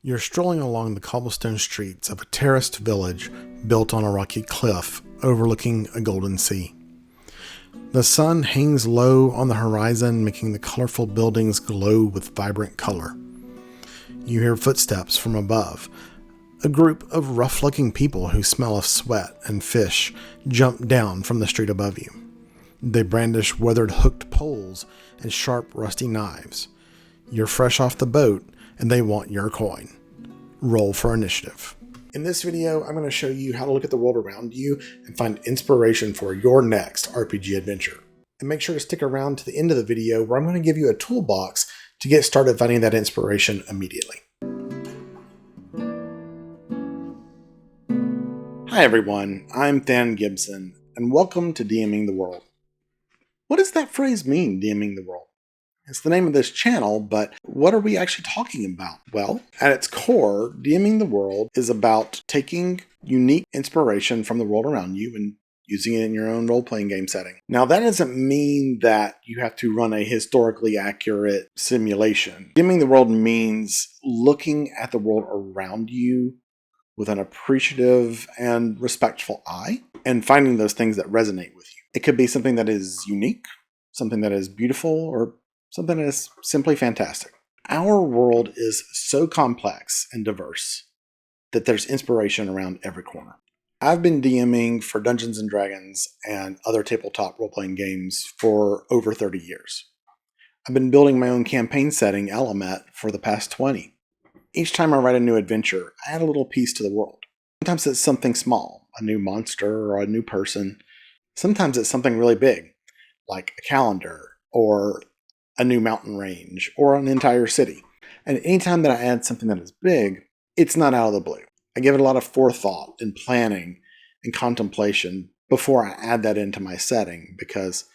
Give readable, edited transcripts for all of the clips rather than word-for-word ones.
You're strolling along the cobblestone streets of a terraced village built on a rocky cliff overlooking a golden sea. The sun hangs low on the horizon, making the colorful buildings glow with vibrant color. You hear footsteps from above. A group of rough-looking people who smell of sweat and fish jump down from the street above you. They brandish weathered hooked poles and sharp, rusty knives. You're fresh off the boat, and they want your coin. Roll for initiative. In this video, I'm going to show you how to look at the world around you and find inspiration for your next RPG adventure. And make sure to stick around to the end of the video where I'm going to give you a toolbox to get started finding that inspiration immediately. Hi everyone, I'm Than Gibson, and welcome to DMing the World. What does that phrase mean, DMing the World? It's the name of this channel, but what are we actually talking about? Well, at its core, DMing the World is about taking unique inspiration from the world around you and using it in your own role-playing game setting. Now, that doesn't mean that you have to run a historically accurate simulation. DMing the World means looking at the world around you with an appreciative and respectful eye and finding those things that resonate with you. It could be something that is unique, something that is beautiful, or something that is simply fantastic. Our world is so complex and diverse that there's inspiration around every corner. I've been DMing for Dungeons & Dragons and other tabletop role-playing games for over 30 years. I've been building my own campaign setting, Element, for the past 20. Each time I write a new adventure, I add a little piece to the world. Sometimes it's something small, a new monster or a new person. Sometimes it's something really big, like a calendar or a new mountain range, or an entire city. And anytime that I add something that is big, it's not out of the blue. I give it a lot of forethought and planning and contemplation before I add that into my setting, because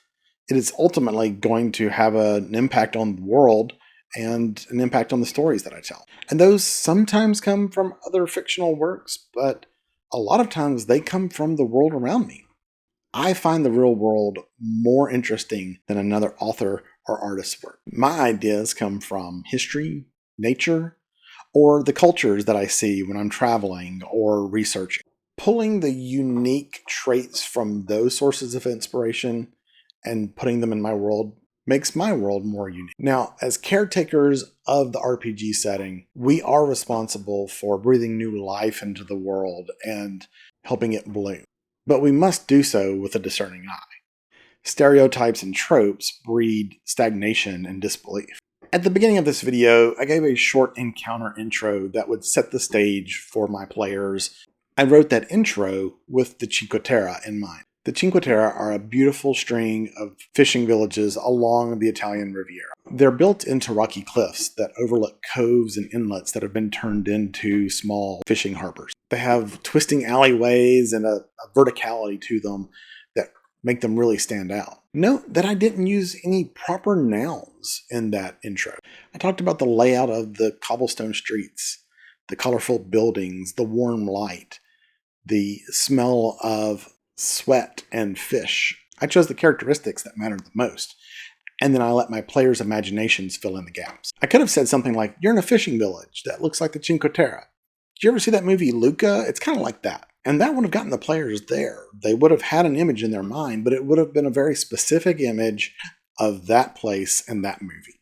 it is ultimately going to have an impact on the world and an impact on the stories that I tell. And those sometimes come from other fictional works, but a lot of times they come from the world around me. I find the real world more interesting than another author or artist's work. My ideas come from history, nature, or the cultures that I see when I'm traveling or researching. Pulling the unique traits from those sources of inspiration and putting them in my world makes my world more unique. Now, as caretakers of the RPG setting, we are responsible for breathing new life into the world and helping it bloom. But we must do so with a discerning eye. Stereotypes and tropes breed stagnation and disbelief. At the beginning of this video, I gave a short encounter intro that would set the stage for my players. I wrote that intro with the Cinque Terre in mind. The Cinque Terre are a beautiful string of fishing villages along the Italian Riviera. They're built into rocky cliffs that overlook coves and inlets that have been turned into small fishing harbors. They have twisting alleyways and a verticality to them that make them really stand out. Note that I didn't use any proper nouns in that intro. I talked about the layout of the cobblestone streets, the colorful buildings, the warm light, the smell of sweat and fish. I chose the characteristics that mattered the most, and then I let my players' imaginations fill in the gaps. I could have said something like, you're in a fishing village that looks like the Cinque Terre. Did you ever see that movie Luca? It's kind of like that. And that would have gotten the players there. They would have had an image in their mind, but it would have been a very specific image of that place and that movie.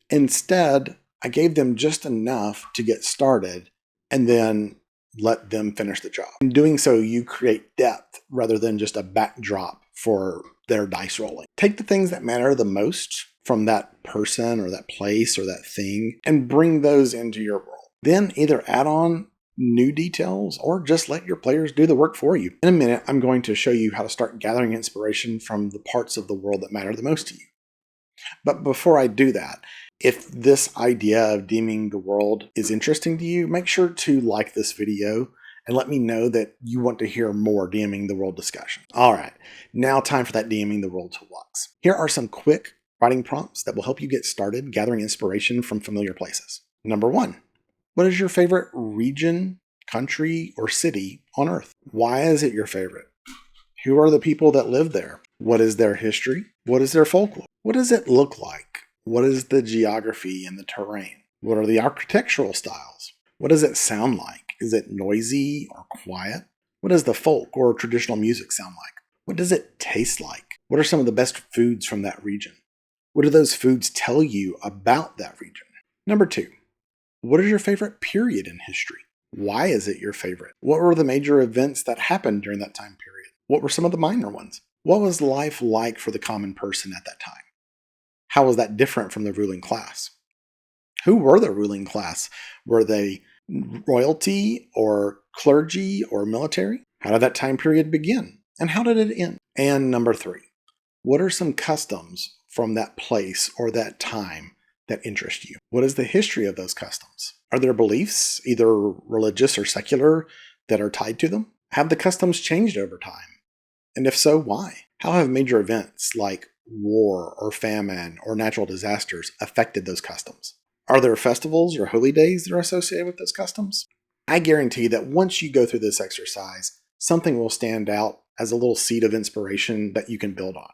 Instead, I gave them just enough to get started and then let them finish the job. In doing so, you create depth rather than just a backdrop for their dice rolling. Take the things that matter the most from that person or that place or that thing and bring those into your world. Then either add on new details or just let your players do the work for you. In a minute, I'm going to show you how to start gathering inspiration from the parts of the world that matter the most to you. But before I do that, if this idea of DMing the world is interesting to you, make sure to like this video and let me know that you want to hear more DMing the world discussion. All right, now time for that DMing the world toolbox. Here are some quick writing prompts that will help you get started gathering inspiration from familiar places. Number 1. What is your favorite region, country, or city on Earth? Why is it your favorite? Who are the people that live there? What is their history? What is their folklore? What does it look like? What is the geography and the terrain? What are the architectural styles? What does it sound like? Is it noisy or quiet? What does the folk or traditional music sound like? What does it taste like? What are some of the best foods from that region? What do those foods tell you about that region? Number 2, what is your favorite period in history? Why is it your favorite? What were the major events that happened during that time period? What were some of the minor ones? What was life like for the common person at that time? How was that different from the ruling class? Who were the ruling class? Were they royalty or clergy or military? How did that time period begin? And how did it end? And number 3, what are some customs from that place or that time that interest you? What is the history of those customs? Are there beliefs, either religious or secular, that are tied to them? Have the customs changed over time? And if so, why? How have major events like war or famine or natural disasters affected those customs? Are there festivals or holy days that are associated with those customs? I guarantee that once you go through this exercise, something will stand out as a little seed of inspiration that you can build on.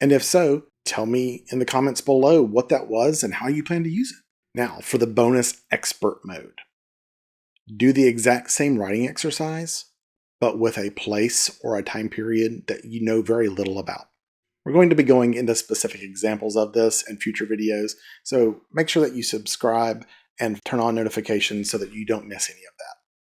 And if so, tell me in the comments below what that was and how you plan to use it. Now, for the bonus expert mode. Do the exact same writing exercise, but with a place or a time period that you know very little about. We're going to be going into specific examples of this in future videos, so make sure that you subscribe and turn on notifications so that you don't miss any of that.